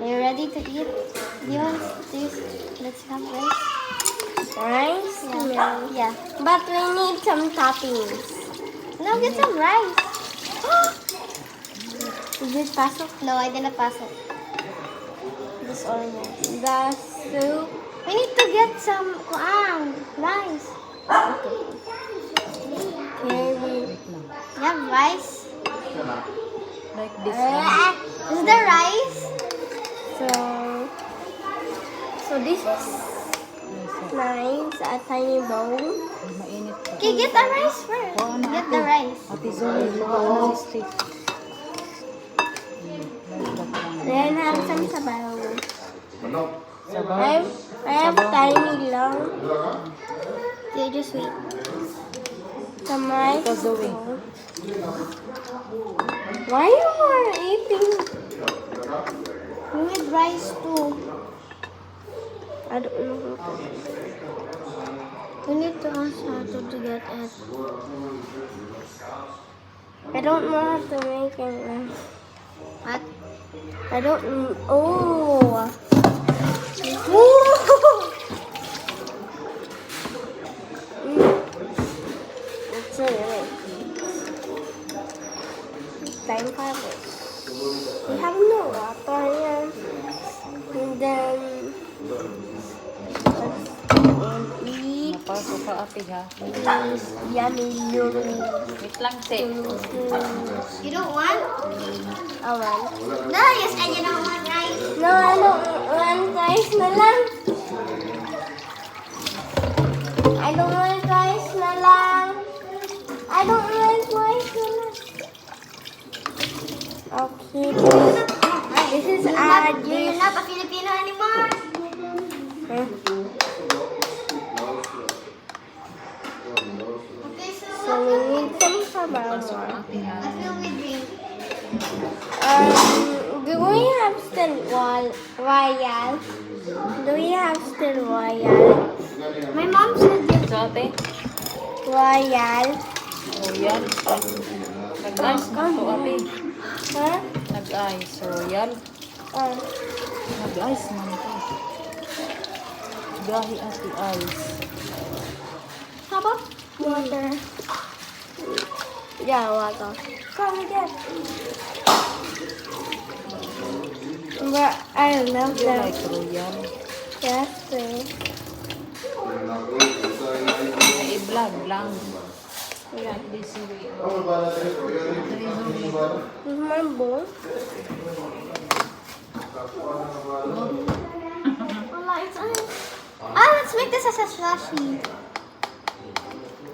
Are you ready to eat? Do you want this? Let's have rice. Rice? Yeah. Yeah. But we need some toppings. No, get some rice. Is it pasok? No, I didn't pass it. Just almost. The soup? We need to get some rice. Okay. You have rice? Like this Is there rice? So this is nice, a tiny bowl. Mainit pa. Okay, get the rice first. Get the rice. Ate Zoe, baka si stick. Then have some sabaw. Sabaw. I have tiny lang. Okay, just wait. Some rice. Ito, Zoe. Why you are eating? We need rice too. I don't know. We need to ask Sato to get it. I don't know how to make it. What? I don't know. Oh. It's so good. Time for it. We have no water here. And then let's eat. Napasok ka ate ha. Yummy, yummy. Wait lang, te. You don't want? I want. No, you said you don't want rice. No, I don't want rice na lang. I don't want rice na lang. I don't want rice na lang. Okay. This is You're our you're dish. not a Filipino anymore. Huh? Okay, So we need some sabaw. Ate ha. what will we drink? Do we have still royal? Do we have still royal? My mom said that. So ate? Royal? Oh, yan. Nag-ice na to ate. Huh? Nag-ice. Royal. Nag-ice man to. Gahi ate ice. How about water? Yeah, water. Come get. But I love You that. like royal? Yes, please. I-vlog lang. Yeah. This way. This is my bowl. Wala, it's ice. Let's make this as a slushy.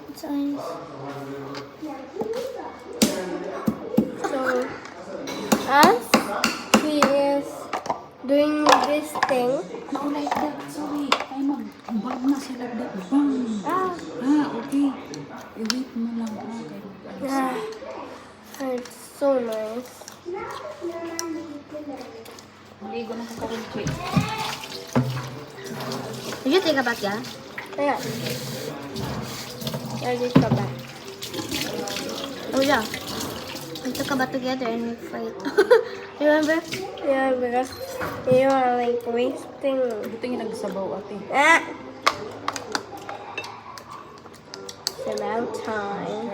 It's ice. So, as he is doing this thing, No, like that. Sorry. Ay, mag-bang na sila. Bang. ah, Okay. I-wait mo lang. Okay. it's so nice. Hindi ko na kakaroon. Did you think about that? Yeah. That is the best. Oh yeah. We took a bath together and we fight. Remember? Yeah, because you are like wasting. Buti nga nagsabaw ate. Ah! It's about time.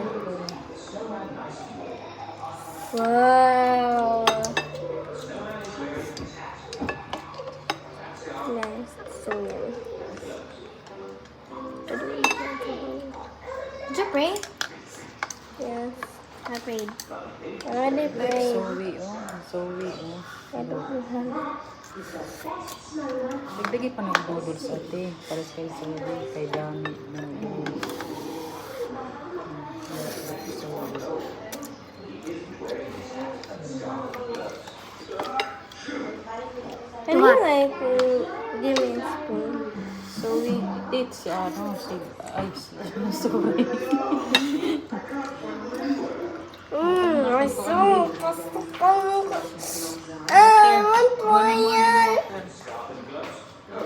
Wow. Nice. So yummy. Did you pray? Yes. I prayed. I already prayed. Zoe, oh. Zoe, oh. I don't have. Nagdagi pa ng noodles ate. Para kay Zoe, kay Dami. Can you like give me a spoon? Zoe, it's si ice. Sorry. I so I want royal.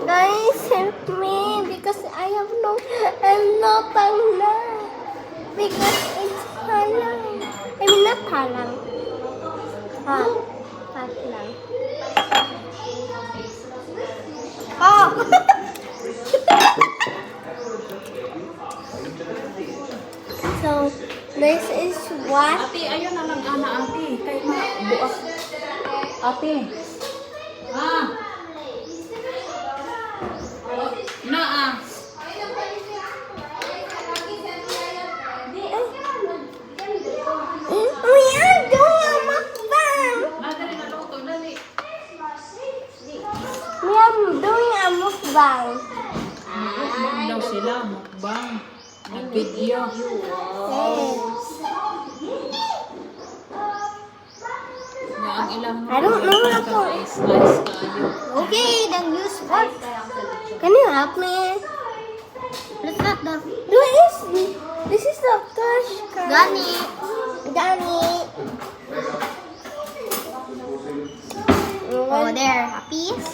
Guys, help me because I have no pang na. Because it's halang. I mean not halang. Ha, hat lang. Oh! So, this is what? Ate, ayun na lang ana ate. Kay buak. Ate. Ah. Na ah. Oh yeah, doing a mukbang. Madali na luto dali. We are doing a mukbang. Mukbang daw sila, mukbang. Nag-video. Yes. Nga ang ilang I don't know how to. slice kayo. Okay, then use fork. Can you help me? That's not the... This is the trash can. Gani. Danny. Oh, there. A piece.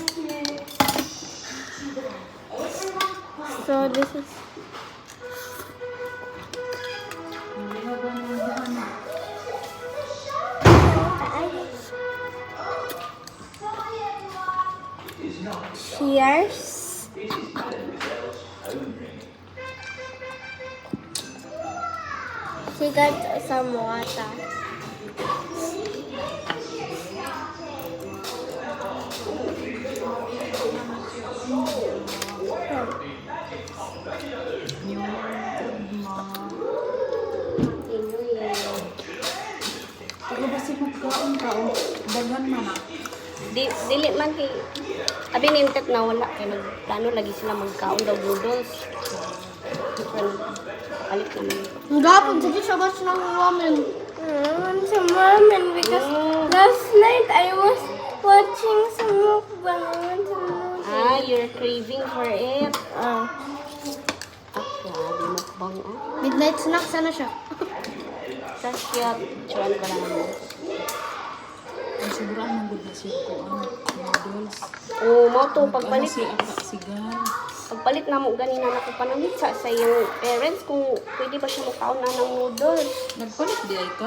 So this is. Cheers. She got some water. Ako ba si magkaon ka o dagan man ah. Dili man kay abi nintet na wala kay nagplano lagi sila magkaon daw noodles. Palit naman. Gapon, sige siya ba ng ramen? I want some ramen because last night I was watching some mukbang. I want some noodles. Ah, you're craving for it. Oh. Grabe mukbang ah. Midnight snack, sana siya. Sasya, chuan ko lang mo. Ang sobrang manggod na siya ko ang noodles. Oh, mo to pagpalit. Si Aka Sigal. Pagpalit na mo ganina na ko panamit sa iyong parents kung pwede ba siya makaon na ng noodles. Nagpalit di ay ka.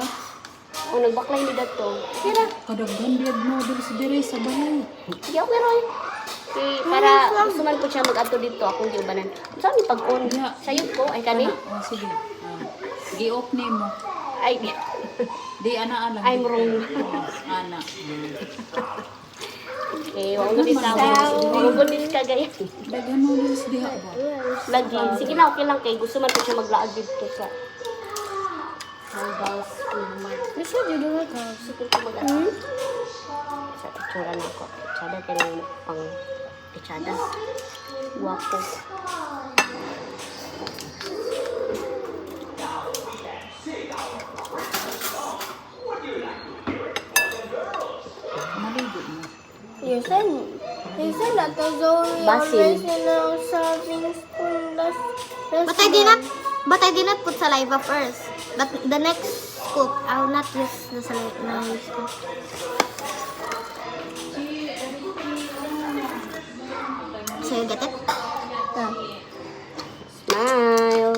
O nagbaklay ni dato. Sira. Kadaghan biyag noodles dire sa balay. Sige ako Roy. Okay, para gusto man ko siya mag-ato dito akong giubanan. Saan ni pag-on? Sayod ko ay kani? Oh, sige. Ah. Gi-off ni mo. Ay, Di ana alam. I'm wrong. Ana. Okay, wala ko din sa wala ko din kagaya. Daghan noodles diha ba? Lagi. Sige na, okay lang kay gusto man ko siya maglaag dito sa Hangga's Mart. Gusto niyo doon ka? Gusto ko mag-ato. Sa picture na ko. Picture ka ng pang picture. Wapo. Maligo mo. You said that the Zoe Basil. always in a serving spoon. But I did not put saliva first. But the next scoop, I will not use the saliva. So you get it? Yeah. Smile.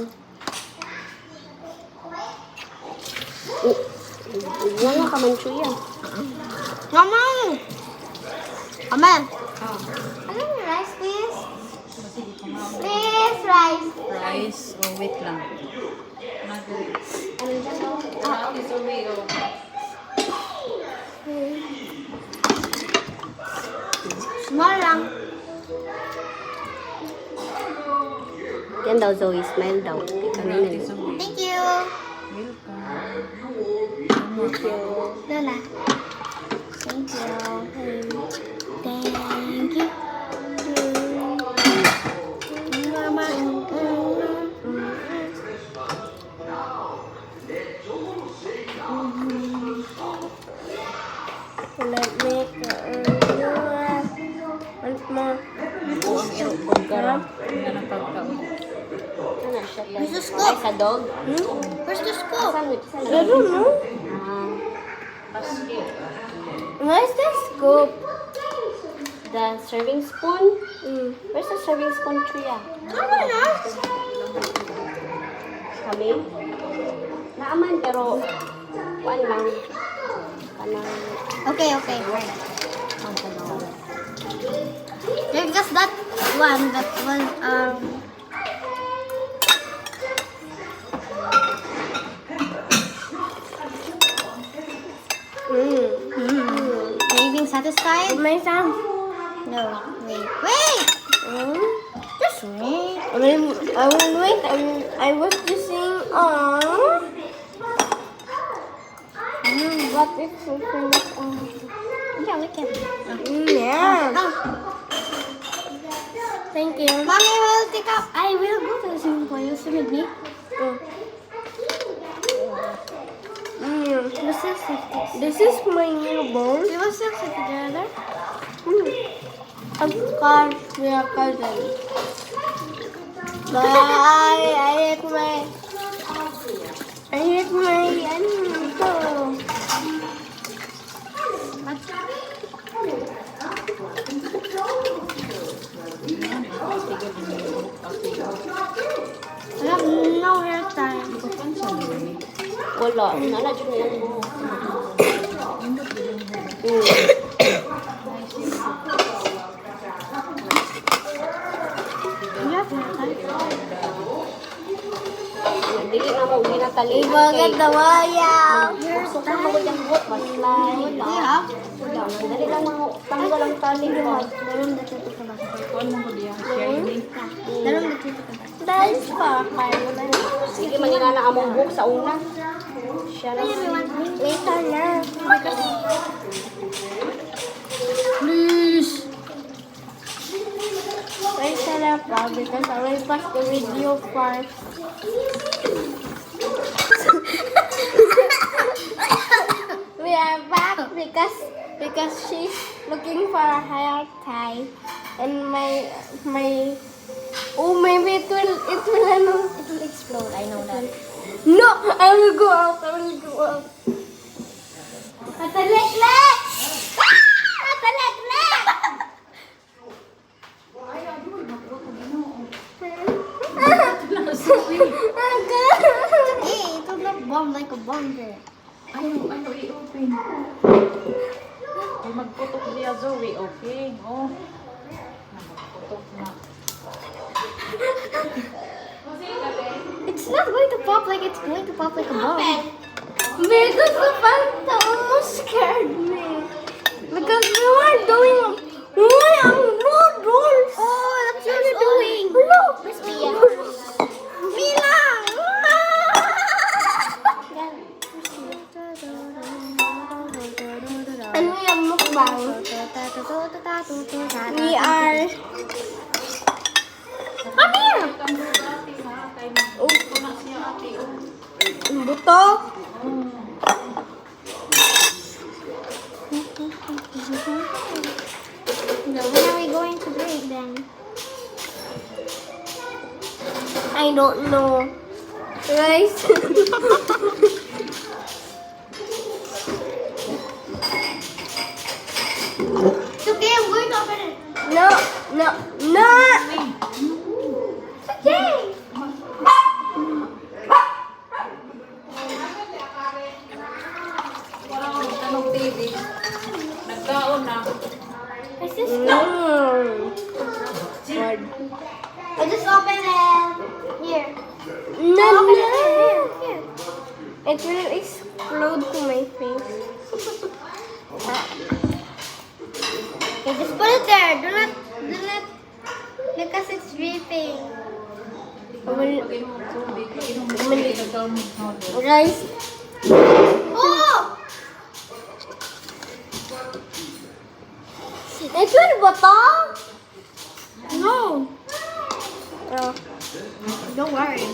Wala ka man siya. Naman! Amen. Ano yung rice, please? Please, rice. Rice. Oh, wait lang. Small lang. Yan daw Zoe, smile daw. Kanina yun. Thank you. Thank you. Lola. Thank you. Thank you. Mama. Let me once more. Oo, ang irupog ka rin. Yan ang pagkaon. Ano siya? Where's the Ay, scoop? sa dog? Where's the scoop? Sandwich. I don't know. Where's the scoop? The serving spoon? Where's the serving spoon, Tria? Ano na? Kami? Naaman, pero kuan lang. Kanang Okay, okay. ang tanong. There you Because that one that was Are you being satisfied? My son. No. Wait. Just wait. I will wait. I was just saying, what if we finish? Yeah, we can. Yeah. Oh. Thank you. Mommy will take up. I will go to the swimming pool. You swim with me? We still sit. This is my new bowl. We will still sit together. Of course, we are cousins. Bye. I hate my I have no hair time. Wala. Nala dyan na yan mo. You have hair time? Dili na mo ginatali. Ibagat na waya. Sukon mo yung buhok. Maslay. Do you have? Wala. Dali lang mga tanggal ang tali mo. The room that you took about. Kuan mo ko diya. Share ni. The room that you took about. Dahil pa kayo na. Sige, manila na among buhok sa una. Siya na. Later na. Please. Wait na pa because I will pass the video first. We are back because she's looking for a hair tie and my maybe it will It will explode. I know that. no, I will go out. Katalek-lek! Katalek-lek! Hey, it will not bomb like a bomb there. Ano, i-open. Ay, magputok niya, Zoe. Okay. Oh. Magputok na. It's not going to pop like it's going to pop like a bomb. Because the Fanta almost scared me. Because we were doing noodles. Oh, that's what you're doing. Look. Miss Mia. Mila! And we have mukbang. We are... Come here! Oh, buto. When are we going to break then? I don't know. Guys. It's okay, I'm going to open it. No. Okay. Tanong TV. Nagkaon na. Is this I just open it. Here. No. Open it here. It will explode to my face. Okay, just put it there. Do not, because it's dripping. Guys. Oh! It will bottom. No. Oh. Don't worry.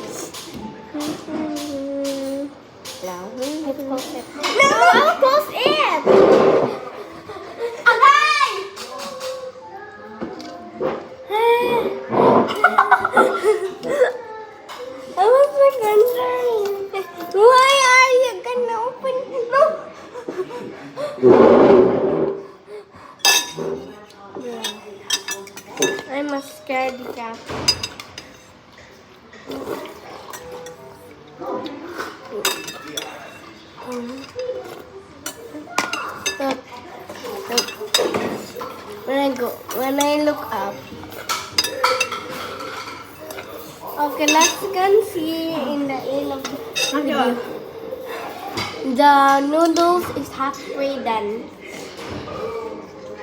Close it. No, I'll close it. Agay! I was so concerned. Why are you gonna open? No. I'm a scaredy cat. when I look up. Okay, let's go see in the end of the video. The noodles is halfway done.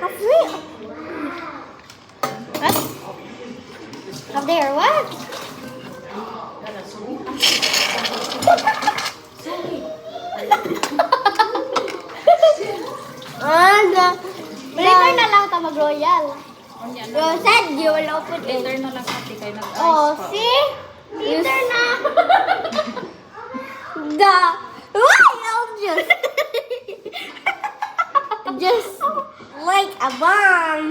Halfway? What? Up there, what? Later na lang ito mag-royal. You said you will open it. Later na lang ate kayo nag-ice Oh, pa. see? Later na. The royal just like a bomb.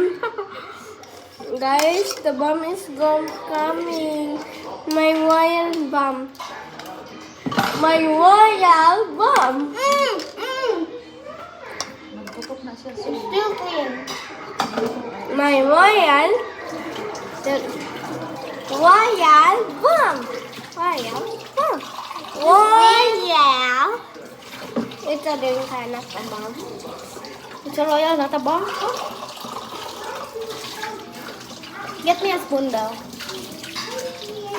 Guys, the bomb is coming. My royal bomb. My royal bomb. Nagputok na siya. So, Still clean. My royal bomb. Royal bomb. Royal. Ito din kind of a bomb. It's a royal, not a bomb. Get me a spoon though.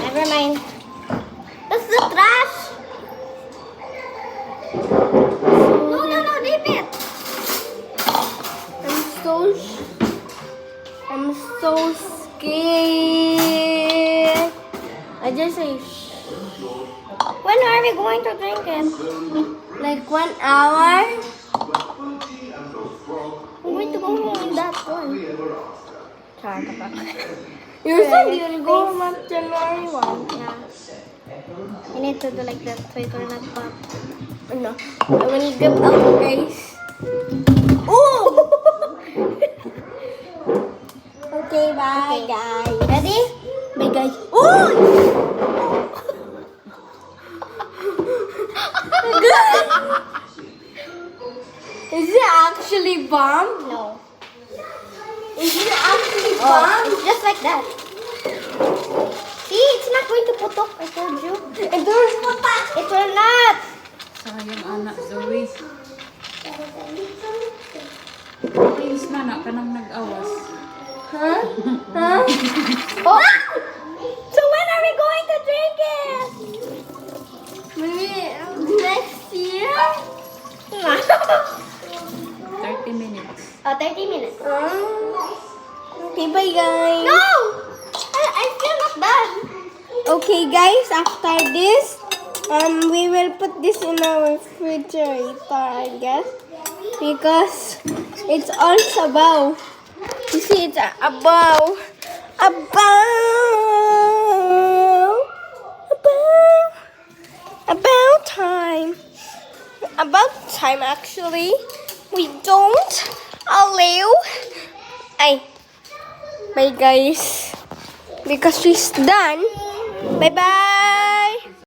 Never mind. That's the trash. No, leave it. I'm so scared. I just say When are we going to drink it? like 1 hour. We're going to go home in that one. You said you'll go home on January 1. Yeah. You need to do like that so it will not pop. No, I will get out, guys. Oh! Okay, bye, Okay. guys. Ready? Bye, guys. Oh! Is it actually bomb? No. Is it actually Oh, bomb? it's just like that. See, it's not going to putok. I told you. It doesn't put back. It will not. sayang anak Zoe. Please man, ka nang nag-awas. Huh? Huh? Oh. So when are we going to drink it? Maybe next year? 30 minutes. 30 minutes. Okay, bye, guys. No! I'm still not done. Okay, guys, after this, we will put this in our refrigerator, I guess, because it's also above. You see, it's above about time actually. We don't allow. Bye, guys, because she's done. Bye bye.